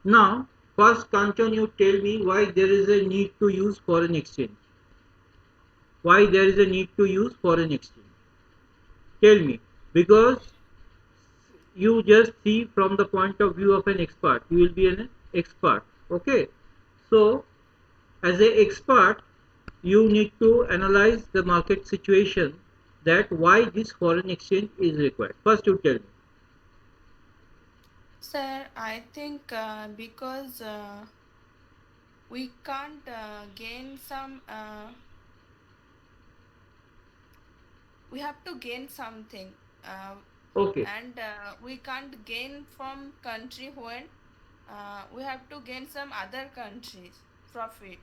Now, first Kanchan, you tell me why there is a need to use foreign exchange. Why there is a need to use foreign exchange? Tell me. Because you just see from the point of view of an expert. You will be an expert. Okay. So, as an expert, you need to analyze the market situation, that why this foreign exchange is required. First, you tell me. Sir, I think because we can't gain some, we have to gain something, uh, Okay. and we can't gain from country when we have to gain some other countries profit.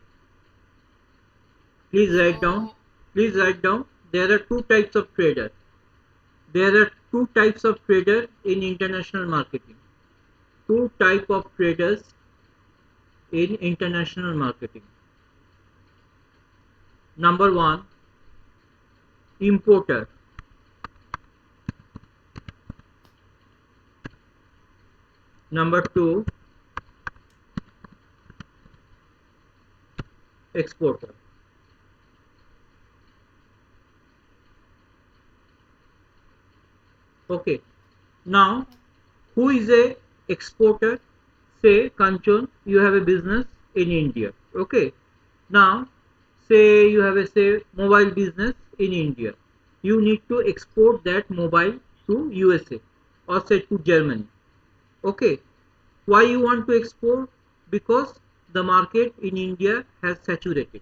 Please write down. So, Please write down. There are two types of trader. There are two types of trader in international marketing. Two type of traders in international marketing. Number one, importer. Number two, exporter. Okay. Now, who is a exporter? Say, Kanchon, you have a business in India. Okay. Now, say you have a say mobile business in India. You need to export that mobile to USA or say to Germany. Okay. Why you want to export? Because the market in India has saturated.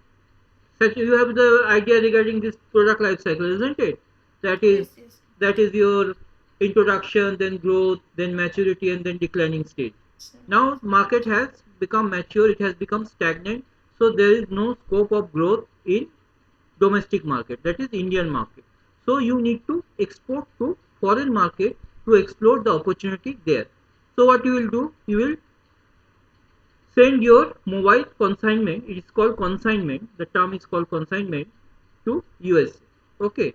Such you have the idea regarding this product life cycle, isn't it? That is yes, yes, that is your introduction, then growth, then maturity, and then declining stage. sir. Now market has become mature, it has become stagnant, so there is no scope of growth in domestic market, that is Indian market. So you need to export to foreign market to explore the opportunity there. So what you will do, you will send your mobile consignment, it is called consignment, the term is called consignment, to USA. Okay.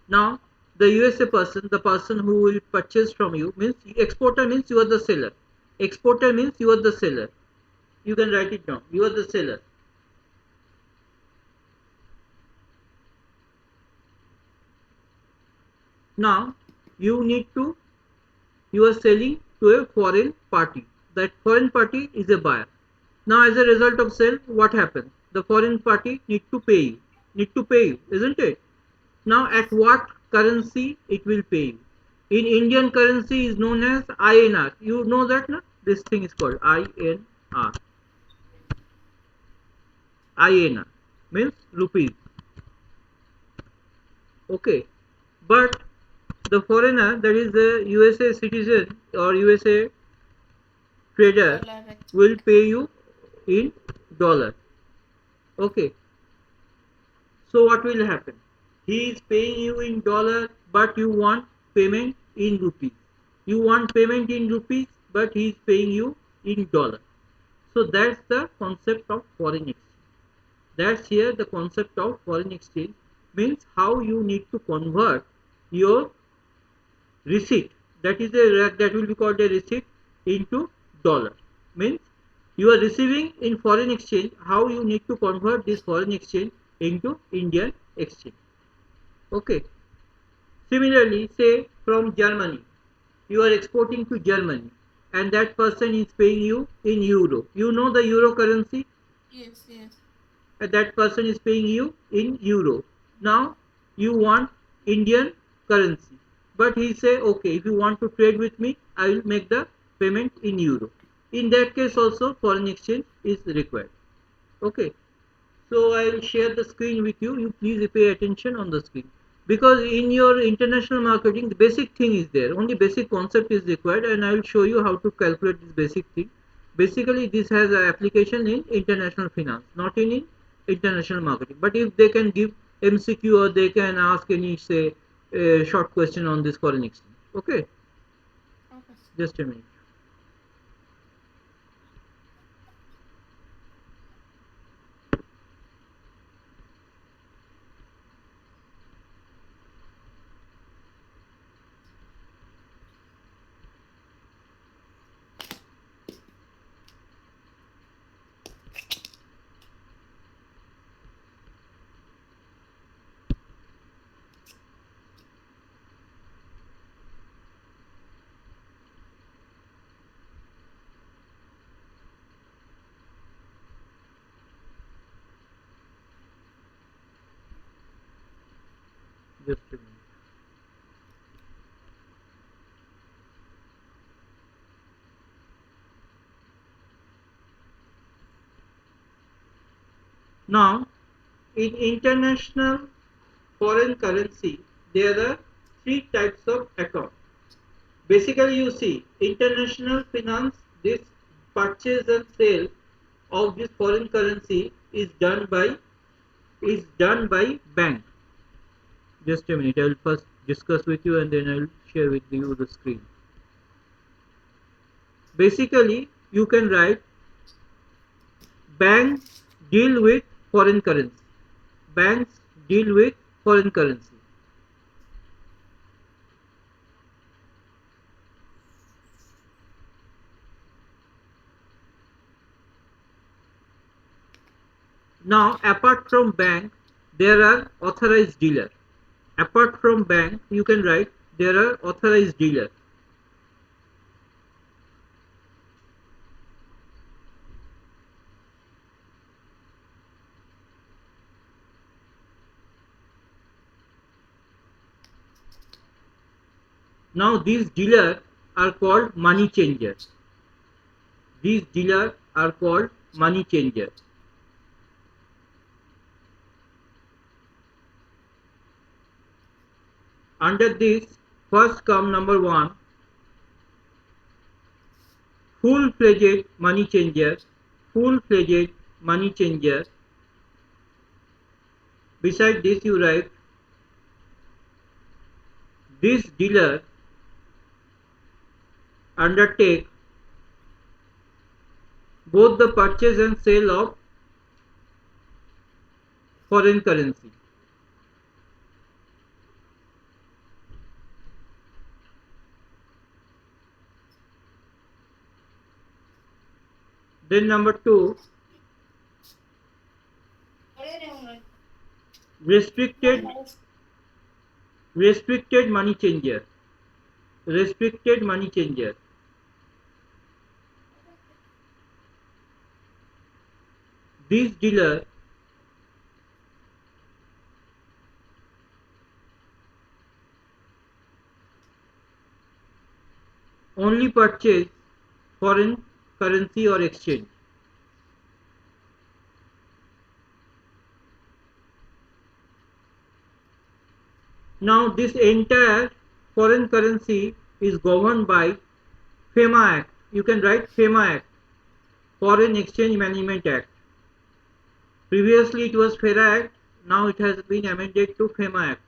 Now the USA person, the person who will purchase from you, means exporter means you are the seller. Exporter means you are the seller. You can write it down. You are the seller. Now you need to, you are selling to a foreign party. That foreign party is a buyer. Now as a result of sale, what happens? The foreign party need to pay you, isn't it? Now at Yes, what currency it will pay you? In Indian currency is known as INR. You know that, no? This thing is called INR. INR means rupees. Okay. But the foreigner, that is the USA citizen or USA trader, dollar, I will think. pay you in dollar. Okay. So what will happen? He is paying you in dollar, but you want payment in rupees. You want payment in rupees, but he is paying you in dollar. So that's the concept of foreign exchange. That's here the concept of foreign exchange, means how you need to convert your receipt, that is a that will be called a receipt, into dollar. Means you are receiving in foreign exchange, how you need to convert this foreign exchange into Indian exchange. Okay. Similarly, say from Germany, you are exporting to Germany, and that person is paying you in euro. You know the euro currency, Yes, yes, and that person is paying you in euro. Now you want Indian currency, but he say, okay, if you want to trade with me, I will make the payment in euro. In that case also foreign exchange is required. Okay. So I will share the screen with you. You please pay attention on the screen, because in your international marketing the basic thing is there. Only basic concept is required, and I will show you how to calculate this basic thing. Basically, this has an application in international finance, not in international marketing. But if they can give MCQ, or they can ask any say short question on this foreign exchange. Okay, okay. just a minute. Just a minute. Now, in international foreign currency, there are three types of account. Basically, you see, international finance, this purchase and sale of this foreign currency is done by bank. Just a minute, I will first discuss with you and then I will share with you the screen. Basically, you can write banks deal with foreign currency. Banks deal with foreign currency. Now, apart from bank, there are authorized dealer. Apart from bank, you can write there are authorized dealer. Now, these dealers are called money changers. These dealers are called money changers. Under this, first come number one, full-fledged money changer. Full-fledged money changer. Beside this, you write this dealer undertake both the purchase and sale of foreign currency. Then number two, restricted money changer. Restricted money changer. These dealer only purchase foreign currency or exchange. Now this entire foreign currency is governed by FEMA Act. You can write FEMA Act, Foreign Exchange Management Act. Previously it was FERA Act, now it has been amended to FEMA Act.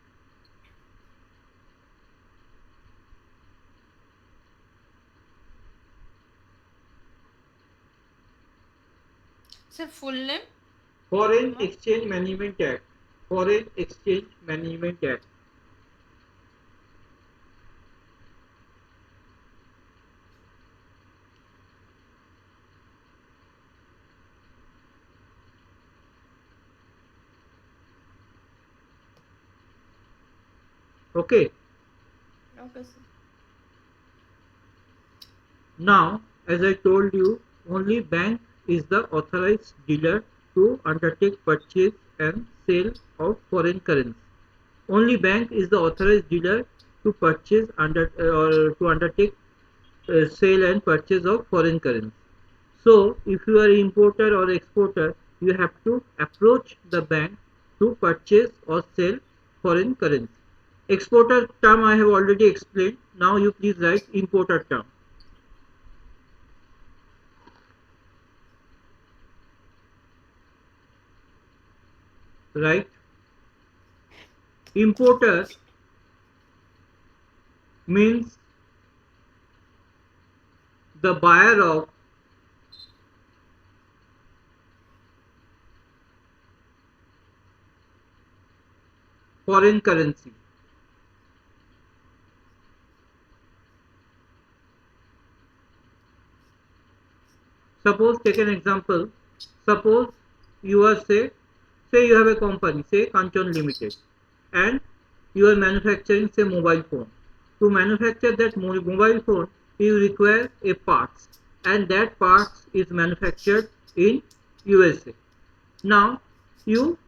So full name? Foreign Exchange Management Act. Foreign Exchange Management Act. Okay. Okay, sir. Now, as I told you, only bank is the authorized dealer to undertake purchase and sale of foreign currency. Only bank is the authorized dealer to purchase or to undertake sale and purchase of foreign currency. So, if you are importer or exporter, you have to approach the bank to purchase or sell foreign currency. Exporter term I have already explained. Now you please write importer term. Right? Importer means the buyer of foreign currency. Suppose, take an example. Suppose you are say you have a company, say Kanchan Limited, and you are manufacturing say mobile phone. To manufacture that mobile phone, you require a parts, and that parts is manufactured in USA. Now you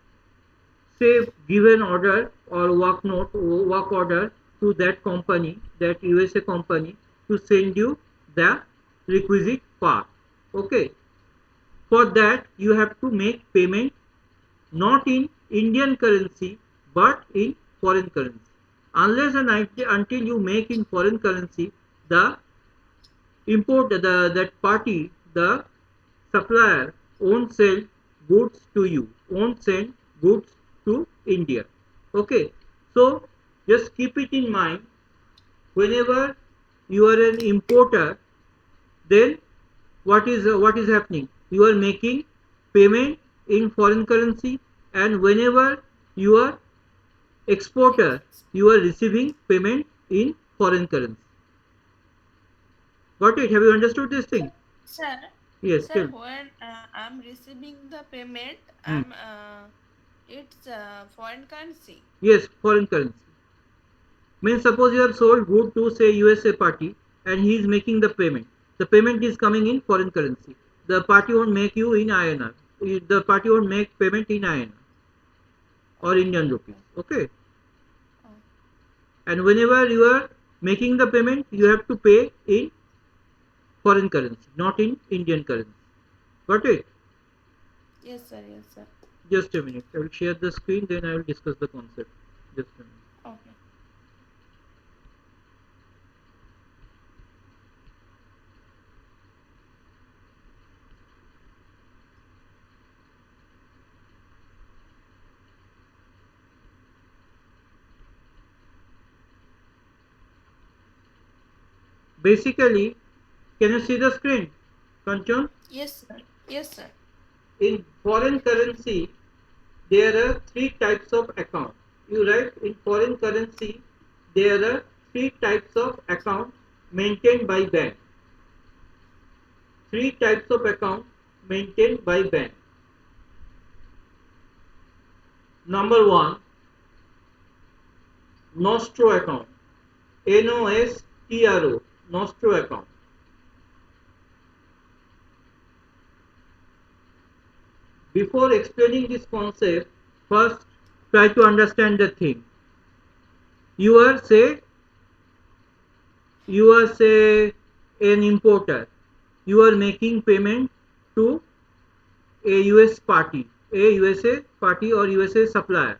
say give an order or work order to that company, that USA company, to send you the requisite part. Okay. For that you have to make payment not in Indian currency but in foreign currency. Unless and until you make in foreign currency, the that party, the supplier, won't sell goods to you, won't send goods to India. Okay, so just keep it in mind, whenever you are an importer, then what is happening? You are making payment in foreign currency, and whenever you are exporter, you are receiving payment in foreign currency. Got it? Have you understood this thing? Sir, Yes, sir, tell. when I'm receiving the payment, Hmm. it's foreign currency. Yes, foreign currency. Means suppose you have sold good to say USA party and he is making the payment. The payment is coming in foreign currency. The party won't make you in INR. The party won't make payment in INR or Okay, Indian rupees. okay. Okay. Oh, And whenever you are making the payment, you have to pay in foreign currency, not in Indian currency. Got it? yes, sir, yes, sir. Just a minute. I will share the screen, then I will discuss the concept. Just a minute. Okay. Basically, can you see the screen, Kanchan? Yes, sir. Yes, sir. In foreign currency, there are three types of account. You write in foreign currency, there are three types of account maintained by bank. Three types of account maintained by bank. Number one, Nostro account. Nostro, Nostro account. Before explaining this concept, first try to understand the thing. You are say an importer. You are making payment to a US party, a USA party or USA supplier.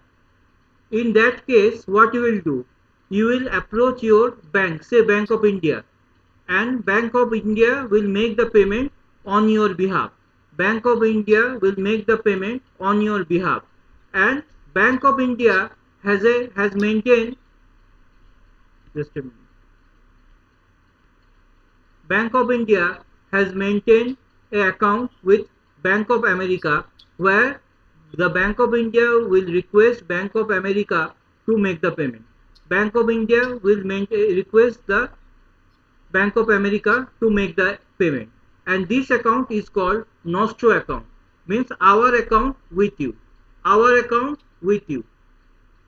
In that case, what you will do? You will approach your bank, say Bank of India, and Bank of India will make the payment on your behalf. Bank of India will make the payment on your behalf, and Bank of India has maintained, just a minute. Bank of India has maintained an account with Bank of America, where the Bank of India will request Bank of America to make the payment. Bank of India will request the Bank of America to make the payment. And this account is called Nostro account. Means our account with you. Our account with you.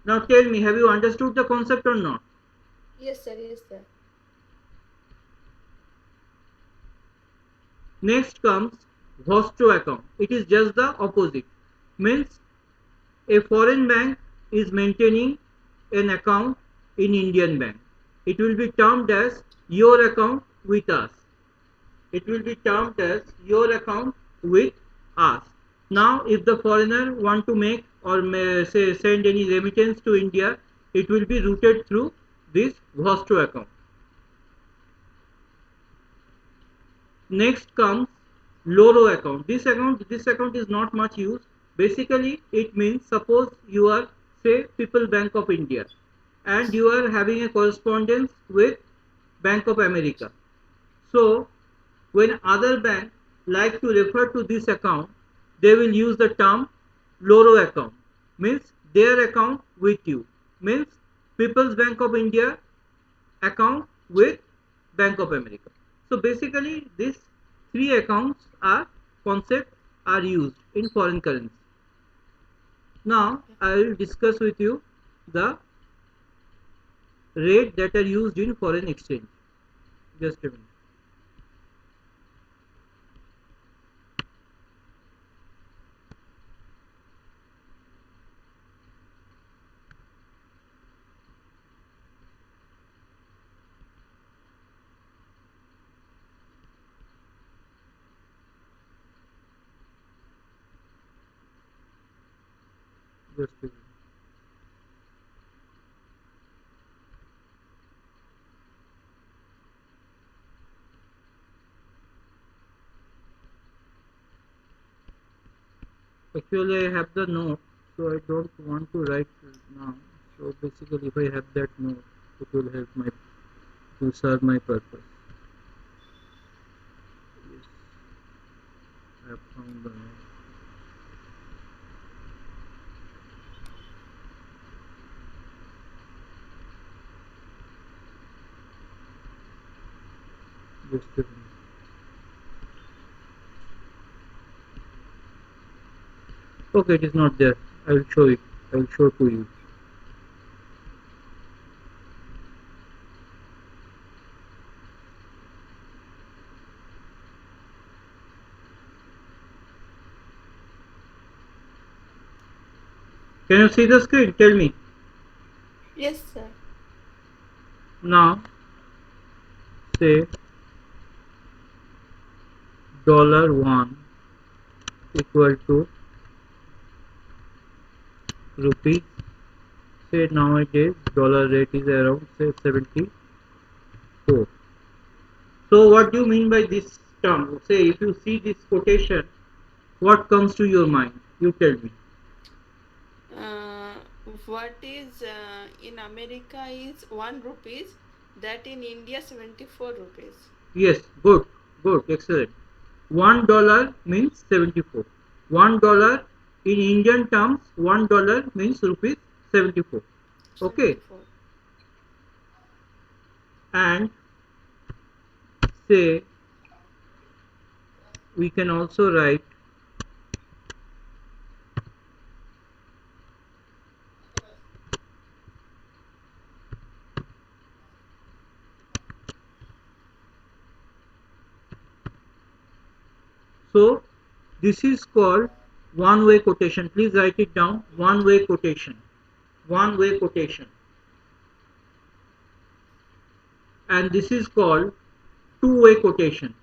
Now tell me, have you understood the concept or not? Yes, sir, yes, sir. Next comes Vostro account. It is just the opposite. Means a foreign bank is maintaining an account in Indian bank. It will be termed as your account with us. It will be termed as your account with us. Now, if the foreigner want to make or say send any remittance to India, it will be routed through this Vostro account. Next comes Loro account. This account is not much used. Basically, it means suppose you are say People Bank of India and you are having a correspondence with Bank of America. So when other bank like to refer to this account, they will use the term Loro account. Means their account with you. Means People's Bank of India account with Bank of America. So basically these three accounts are concepts are used in foreign currency. Now Okay. I will discuss with you the rate that are used in foreign exchange. Just a minute. Just a minute. Actually, I have the note, so I don't want to write now. So basically, if I have that note, it will help my to serve my purpose. Yes, I have found the note. Just a minute. Okay, it is not there. I will show it. I will show to you. Can you see the screen? Tell me. Yes, sir. Now, say $1 equal to rupee. Say nowadays dollar rate is around say 74. So what do you mean by this term? Say if you see this quotation, what comes to your mind? You tell me. Uh, what is in America is 1 rupees, that in India 74 rupees. Yes, good, good, excellent. $1 means 74. $1 in Indian terms, $1 means rupees 74. Okay, 74. and say we can also write so this is called one-way quotation. Please write it down. One-way quotation. One-way quotation. And this is called two-way quotation.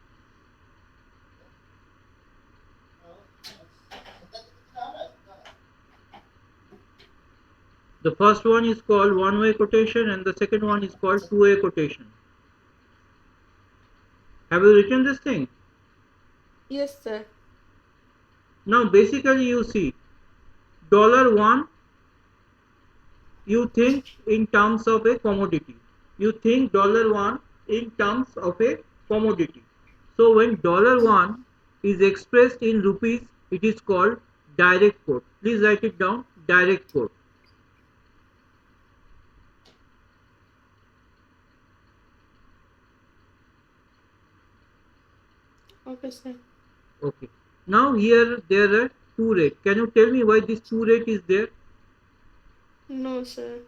The first one is called one-way quotation and the second one is called two-way quotation. Have you written this thing? Yes, sir. Now basically you see $1 you think in terms of a commodity. You think $1 in terms of a commodity. So when $1 is expressed in rupees, it is called direct quote. Please write it down. Direct quote. Okay, sir. Okay. Now here there are two rates. Can you tell me why this two rate is there? No, sir.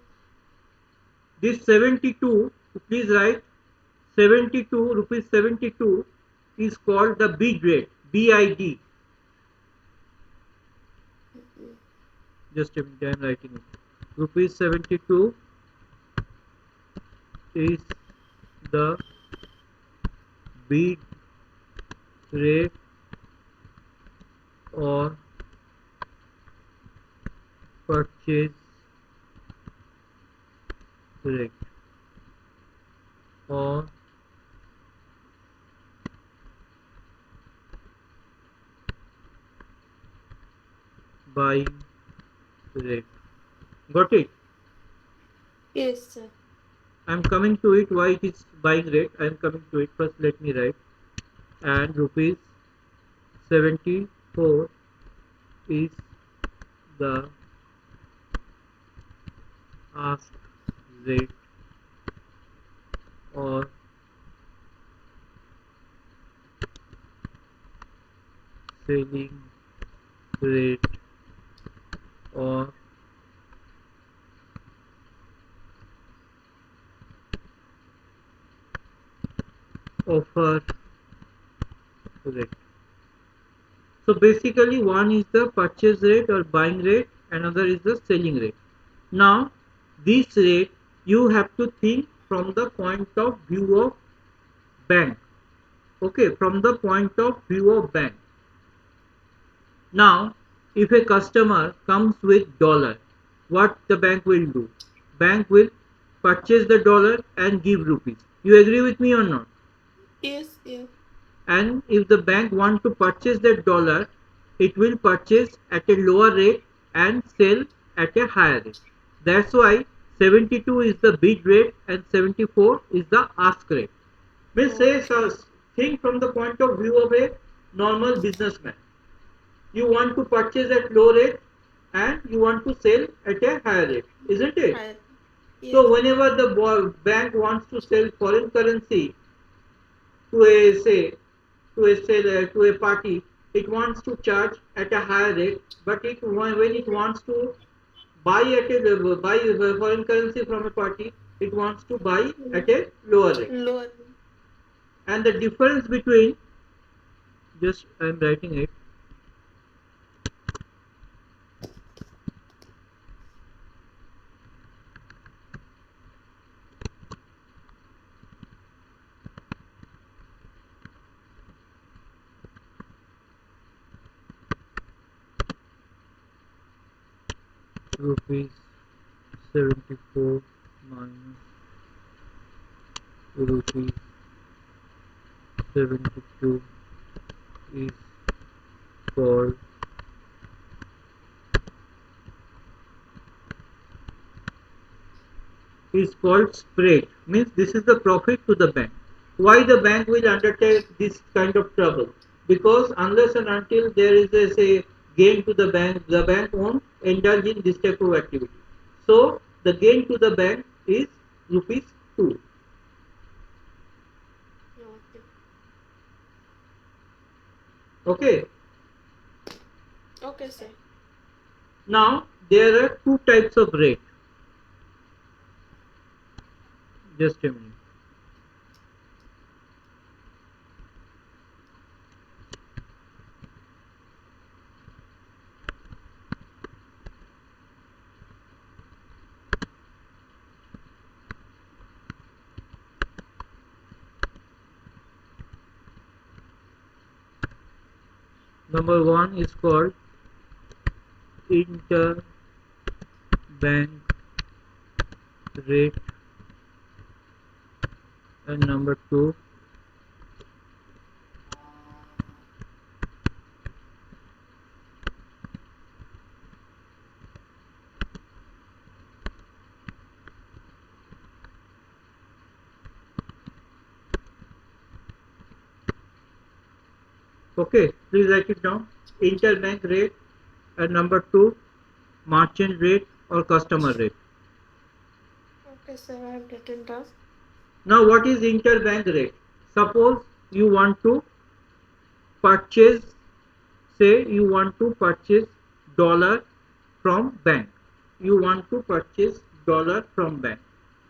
This 72, please write 72 rupees 72 is called the bid rate. BID. Just a minute, I am writing it. Rupees 72 is the bid rate or purchase rate or buying rate. Got it? Yes, sir. I am coming to it. Why it is buying rate? I am coming to it. First, let me write. And rupees 74 is the ask rate or selling rate or offer rate. So basically one is the purchase rate or buying rate, another is the selling rate. Now this rate you have to think from the point of view of bank. Okay, from the point of view of bank. Now if a customer comes with dollar, what the bank will do? Bank will purchase the dollar and give rupees. You agree with me or not? Yes, yes. And if the bank want to purchase that dollar, it will purchase at a lower rate and sell at a higher rate. That's why 72 is the bid rate and 74 is the ask rate. Means say, Okay. think from the point of view of a normal businessman. You want to purchase at low rate and you want to sell at a higher rate, isn't it? Hi. Yes. So whenever the bank wants to sell foreign currency to a say to a seller to a party, it wants to charge at a higher rate, but when it wants to buy at a buy foreign currency from a party, it wants to buy at a lower rate. Lower. And the difference between, just I am writing it, rupees 74 minus rupees 72 is called spread. Means this is the profit to the bank. Why the bank will undertake this kind of trouble? Because unless and until there is a say gain to the bank won't indulge in this type of activity. So the gain to the bank is rupees 2. Okay. Okay. Okay, sir. Now there are two types of rate. Just a minute. Number one is called interbank rate, and number two okay, please write it down. Interbank rate, and number two merchant rate or customer rate. Okay, sir. I have written down. Now what is interbank rate? Suppose you want to purchase, say you want to purchase dollar from bank. You want to purchase dollar from bank.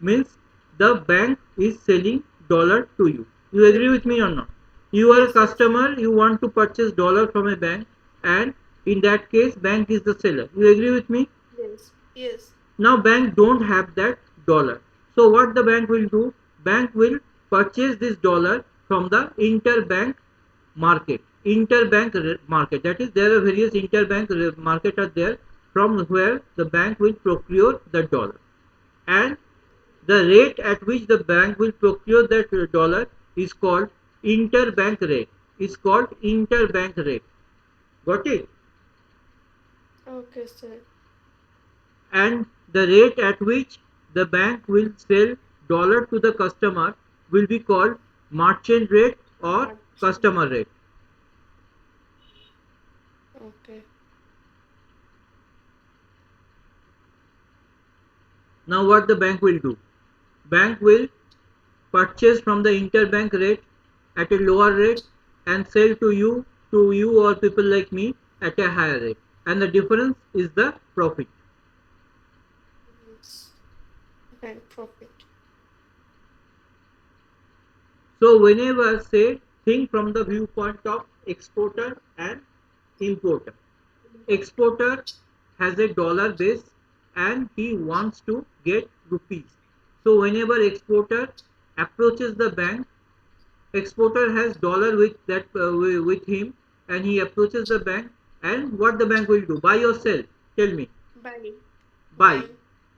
Means the bank is selling dollar to you. You agree with me or not? You are a Yes, yes. customer, you want to purchase dollar from a bank, and in that case bank is the seller. You agree with me? Yes. Yes. Now bank don't have that dollar. So what the bank will do? Bank will purchase this dollar from the interbank market. Interbank market. That is, there are various interbank market are there, from where the bank will procure the dollar. And the rate at which the bank will procure that dollar is called interbank rate. Is called interbank rate. Got it? Okay, sir. And the rate at which the bank will sell dollar to the customer will be called merchant rate or Merchant. customer rate. Okay. Now what the bank will do? Bank will purchase from the interbank rate at a lower rate and sell to you or people like me at a higher rate. And the difference is the profit. Yes. Bank profit. So whenever say think from the viewpoint of exporter and importer. Exporter has a dollar base and he wants to get rupees. So whenever exporter approaches the bank, exporter has dollar with him, and he approaches the bank And what the bank will do? Buy or sell? Tell me. Buy. Buy.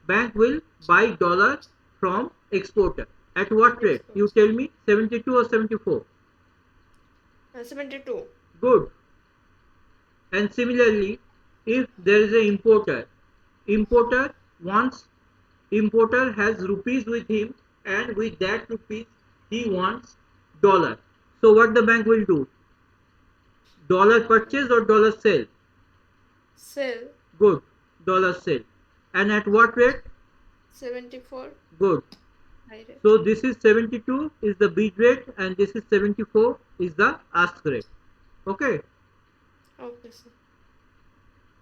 Bank will buy dollar from exporter. At what rate? You tell me. 72 or 74? 72. Good. And similarly, if there is an importer has rupees with him, and with that rupees he wants dollar. So what the bank will do? Dollar purchase or dollar sell? Sell. Good. Dollar sell. And at what rate? 74. Good. High rate. So this is 72 is the bid rate, and this is 74 is the ask rate. Okay. Okay, sir.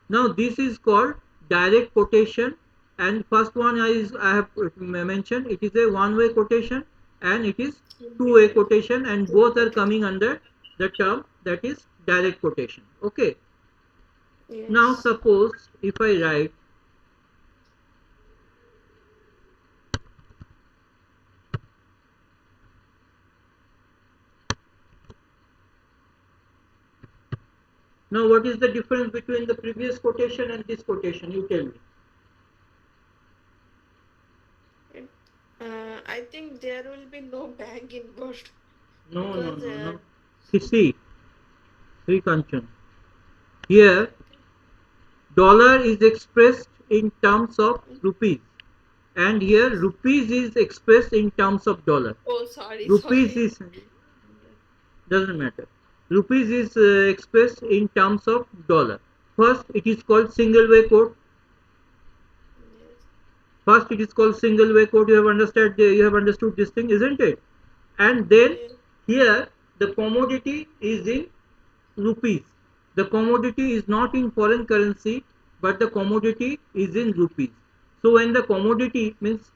Now this is called direct quotation, and first one I have mentioned, it is a one-way quotation and it is two-way quotation, and both are coming under the term that is direct quotation. Okay. Yes. Now suppose if I write now what is the difference between the previous quotation and this quotation? You tell me. I think there will be no bank involved. No. Because, See, Sri Kanchan. Here, dollar is expressed in terms of rupees, and here rupees is expressed in terms of dollar. Oh, sorry. Rupees is doesn't matter. Rupees is expressed in terms of dollar. First, it is called single way quote. Yes. First, it is called single way quote. You have understood this thing, isn't it? And then Yes. here the commodity is in rupees. The commodity is not in foreign currency, but the commodity is in rupees. So when the commodity means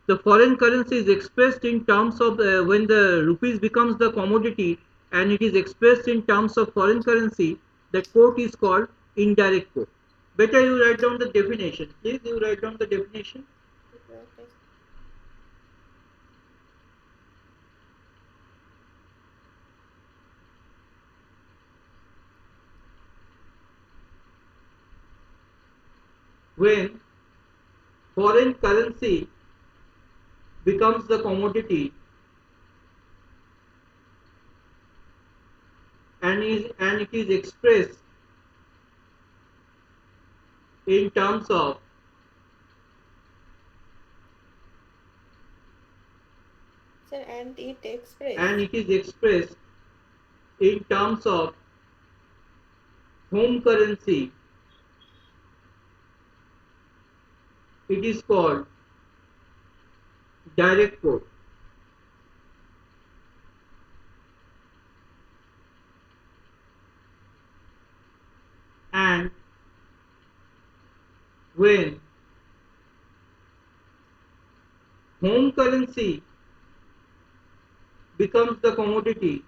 the foreign currency is expressed in terms of when the rupees becomes the commodity and it is expressed in terms of foreign currency, that quote is called indirect quote. Better you write down the definition. Please you write down the definition. Okay. When foreign currency becomes the commodity and it is expressed in terms of Sir, and it express. and it is expressed in terms of home currency, it is called direct quote. And when home currency becomes the commodity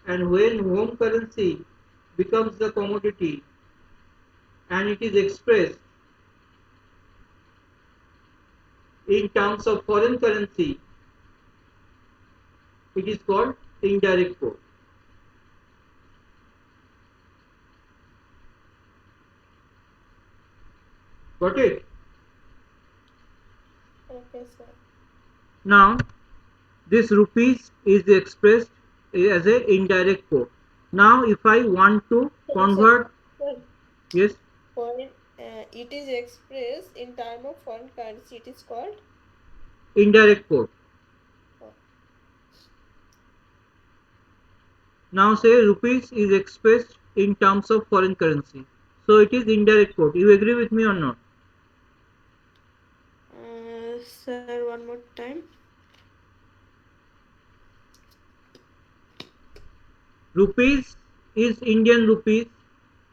and when home currency becomes the commodity and it is expressed in terms of foreign currency, it is called indirect quote. Got it? Okay, sir. Now this rupees is expressed as a indirect quote. Now if I want to convert, Sir, yes, foreign, it is expressed in term of foreign currency. It is called. indirect quote. Oh. Now say rupees is expressed in terms of foreign currency. So it is indirect quote. You agree with me or not? Sir, one more time. Rupees is Indian rupees.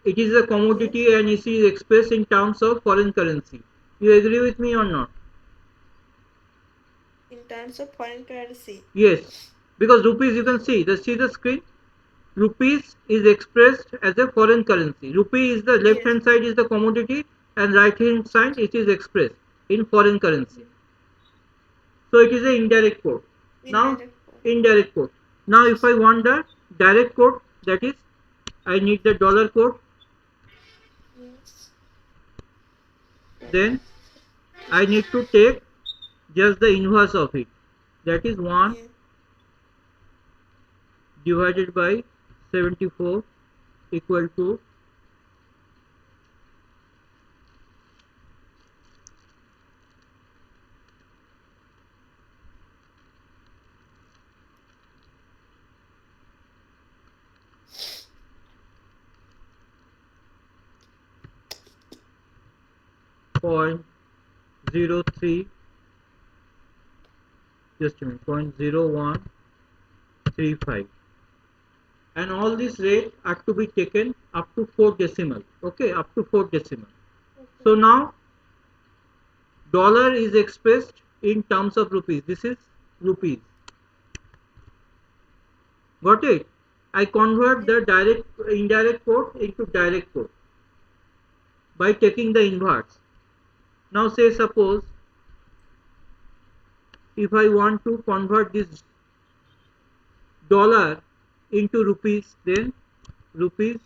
It is a commodity and it is expressed in terms of foreign currency. You agree with me or not? In terms of foreign currency. Yes. Because rupees, you can see the screen. Rupees is expressed as a foreign currency. Rupee is the left hand side is the commodity and right hand side it is expressed in foreign currency. So it is a indirect quote. Now indirect quote. Now if I want the direct quote, that is I need the dollar code. Yes. Then I need to take just the inverse of it. That is 1 Yeah. divided by 74 equal to 0.03, just a minute, 0.0135, and all these rates are to be taken up to 4 decimal. Okay, up to 4 decimal. So now dollar is expressed in terms of rupees. This is rupees. Got it? I convert the indirect code into direct code by taking the inverse. Now say suppose if I want to convert this dollar into rupees, then rupees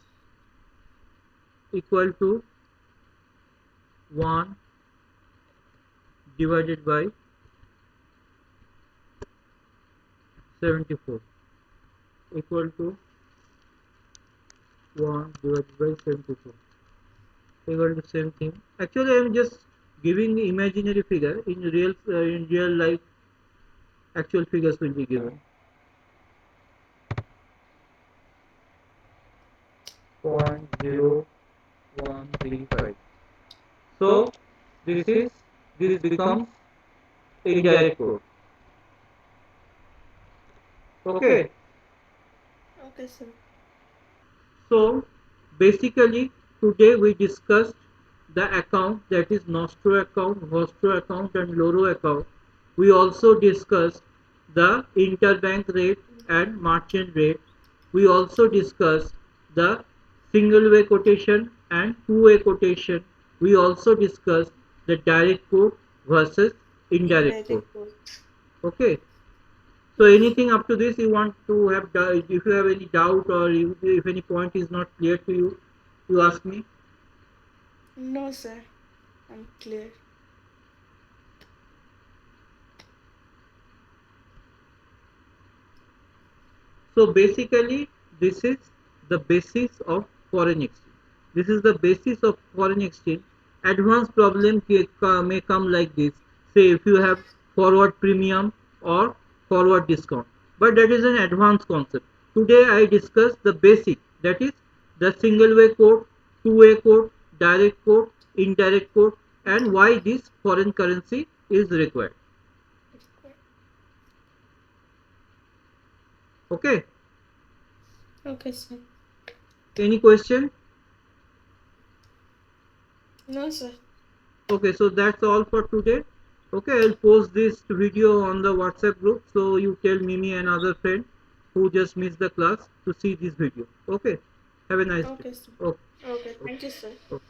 equal to 1 divided by 74 equal to 1 divided by 74 equal to same thing. Actually, I am just giving imaginary figure. In real life, actual figures will be given. 0.0135. So this becomes indirect code. Okay. Okay, sir. So basically today we discussed the account, that is Nostro account, Vostro account and Loro account. We also discussed the interbank rate and merchant rate. We also discussed the single way quotation and two way quotation. We also discussed the direct code versus indirect code. Indirect code. Okay. So anything up to this you want to have, if you have any doubt or if any point is not clear to you, you ask me. No, sir. I'm clear. So basically this is the basis of foreign exchange. This is the basis of foreign exchange. Advanced problem may come like this. Say if you have forward premium or forward discount. But that is an advanced concept. Today I discuss the basic, that is the single way code, two way code, direct code, indirect code, and why this foreign currency is required. Okay. Okay, sir. Any question? No, sir. Okay, so that's all for today. Okay, I'll post this video on the WhatsApp group, so you tell Mimi and other friend who just missed the class to see this video. Okay, have a nice day. Okay, sir. Okay. Okay, thank you, sir. Okay.